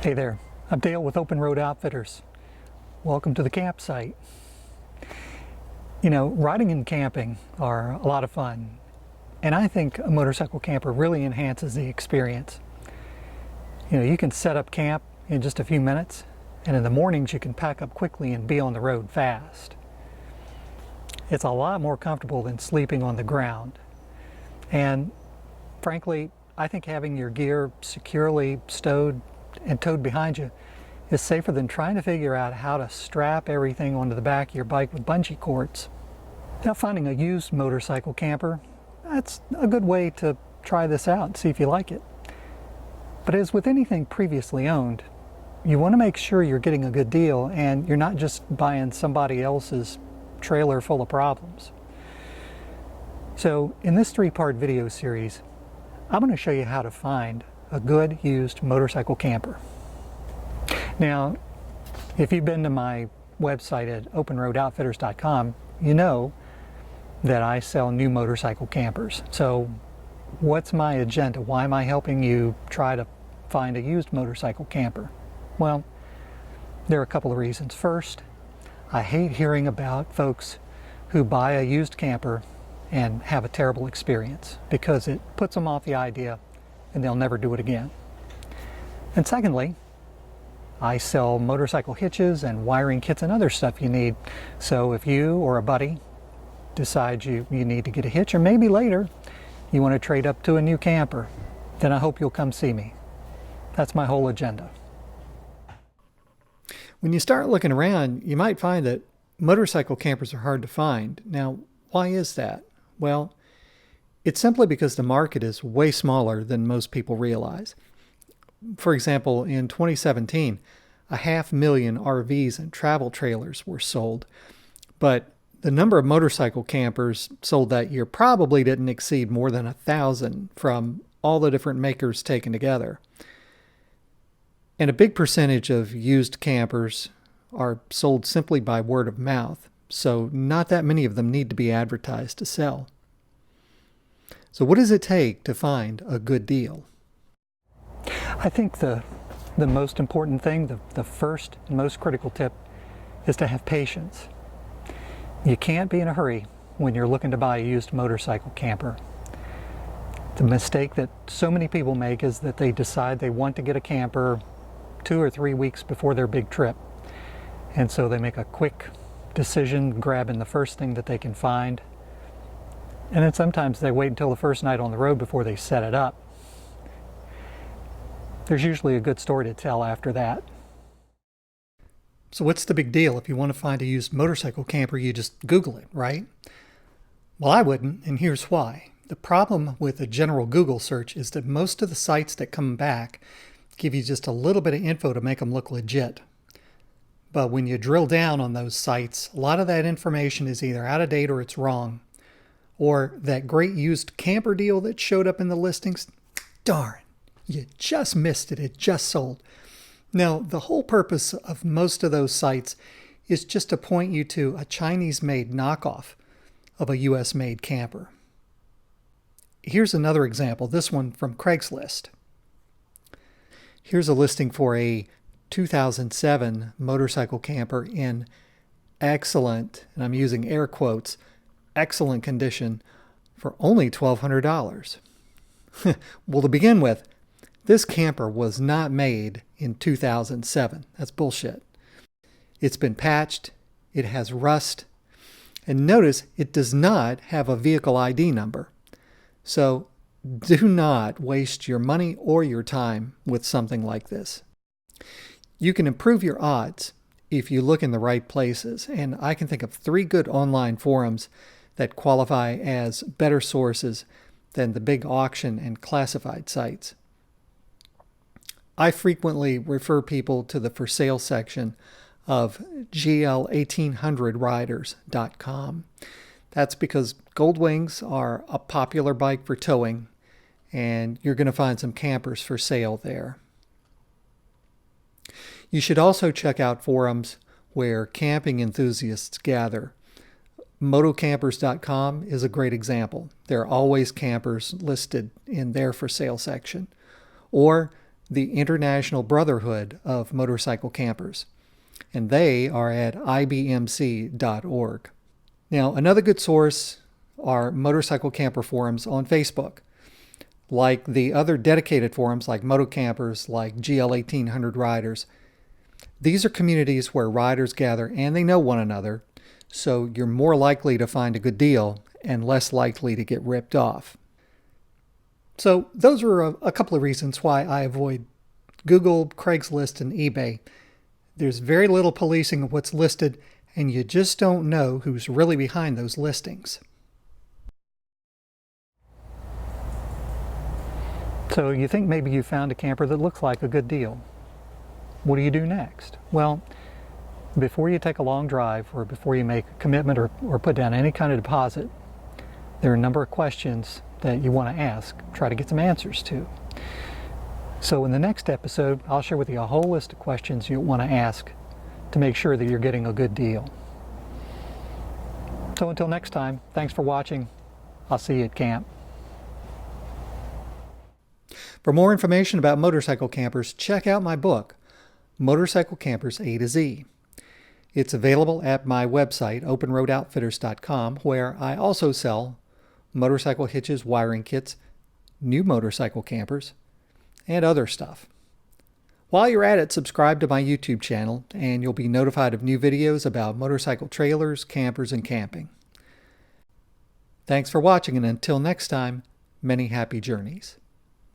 Hey there, I'm Dale with Open Road Outfitters. Welcome to the campsite. You know, riding and camping are a lot of fun, and I think a motorcycle camper really enhances the experience. You know, you can set up camp in just a few minutes, and in the mornings you can pack up quickly and be on the road fast. It's a lot more comfortable than sleeping on the ground, and frankly, I think having your gear securely stowed and towed behind you is safer than trying to figure out how to strap everything onto the back of your bike with bungee cords. Now, finding a used motorcycle camper, that's a good way to try this out and see if you like it. But as with anything previously owned, you want to make sure you're getting a good deal and you're not just buying somebody else's trailer full of problems. So in this three-part video series, I'm going to show you how to find a good used motorcycle camper. Now, if you've been to my website at openroadoutfitters.com, you know that I sell new motorcycle campers. So what's my agenda? Why am I helping you try to find a used motorcycle camper? Well, there are a couple of reasons. First, I hate hearing about folks who buy a used camper and have a terrible experience because it puts them off the idea and they'll never do it again. And secondly, I sell motorcycle hitches and wiring kits and other stuff you need. So if you or a buddy decides you need to get a hitch, or maybe later you want to trade up to a new camper, then I hope you'll come see me. That's my whole agenda. When you start looking around, you might find that motorcycle campers are hard to find. Now, why is that? Well, it's simply because the market is way smaller than most people realize. For example, in 2017, 500,000 RVs and travel trailers were sold, but the number of motorcycle campers sold that year probably didn't exceed more than 1,000 from all the different makers taken together. And a big percentage of used campers are sold simply by word of mouth, so not that many of them need to be advertised to sell. So what does it take to find a good deal? I think the most important thing, the first and most critical tip, is to have patience. You can't be in a hurry when you're looking to buy a used motorcycle camper. The mistake that so many people make is that they decide they want to get a camper 2 or 3 weeks before their big trip. And so they make a quick decision, grabbing the first thing that they can find. And then sometimes they wait until the first night on the road before they set it up. There's usually a good story to tell after that. So what's the big deal? If you want to find a used motorcycle camper, you just Google it, right? Well, I wouldn't, and here's why. The problem with a general Google search is that most of the sites that come back give you just a little bit of info to make them look legit. But when you drill down on those sites, a lot of that information is either out of date or it's wrong. Or that great used camper deal that showed up in the listings, darn, you just missed it, it just sold. Now, the whole purpose of most of those sites is just to point you to a Chinese-made knockoff of a US-made camper. Here's another example, this one from Craigslist. Here's a listing for a 2007 motorcycle camper in excellent, and I'm using air quotes, excellent condition for only $1,200. Well, to begin with, this camper was not made in 2007. That's bullshit. It's been patched, it has rust, and notice it does not have a vehicle ID number. So do not waste your money or your time with something like this. You can improve your odds if you look in the right places, and I can think of 3 good online forums that qualify as better sources than the big auction and classified sites. I frequently refer people to the for sale section of gl1800riders.com. That's because Goldwings are a popular bike for towing, and you're going to find some campers for sale there. You should also check out forums where camping enthusiasts gather. Motocampers.com is a great example. There are always campers listed in their for sale section. Or the International Brotherhood of Motorcycle Campers, and they are at ibmc.org. Now, another good source are motorcycle camper forums on Facebook, like the other dedicated forums like Moto Campers, like GL 1800 Riders. These are communities where riders gather and they know one another, so you're more likely to find a good deal and less likely to get ripped off. So those are a couple of reasons why I avoid Google, Craigslist, and eBay. There's very little policing of what's listed, and you just don't know who's really behind those listings. So you think maybe you found a camper that looks like a good deal. What do you do next? Well, before you take a long drive or before you make a commitment or put down any kind of deposit, there are a number of questions that you want to ask, try to get some answers to. So in the next episode, I'll share with you a whole list of questions you want to ask to make sure that you're getting a good deal. So until next time, thanks for watching. I'll see you at camp. For more information about motorcycle campers, check out my book, Motorcycle Campers A to Z. It's available at my website, openroadoutfitters.com, where I also sell motorcycle hitches, wiring kits, new motorcycle campers, and other stuff. While you're at it, subscribe to my YouTube channel, and you'll be notified of new videos about motorcycle trailers, campers, and camping. Thanks for watching, and until next time, many happy journeys.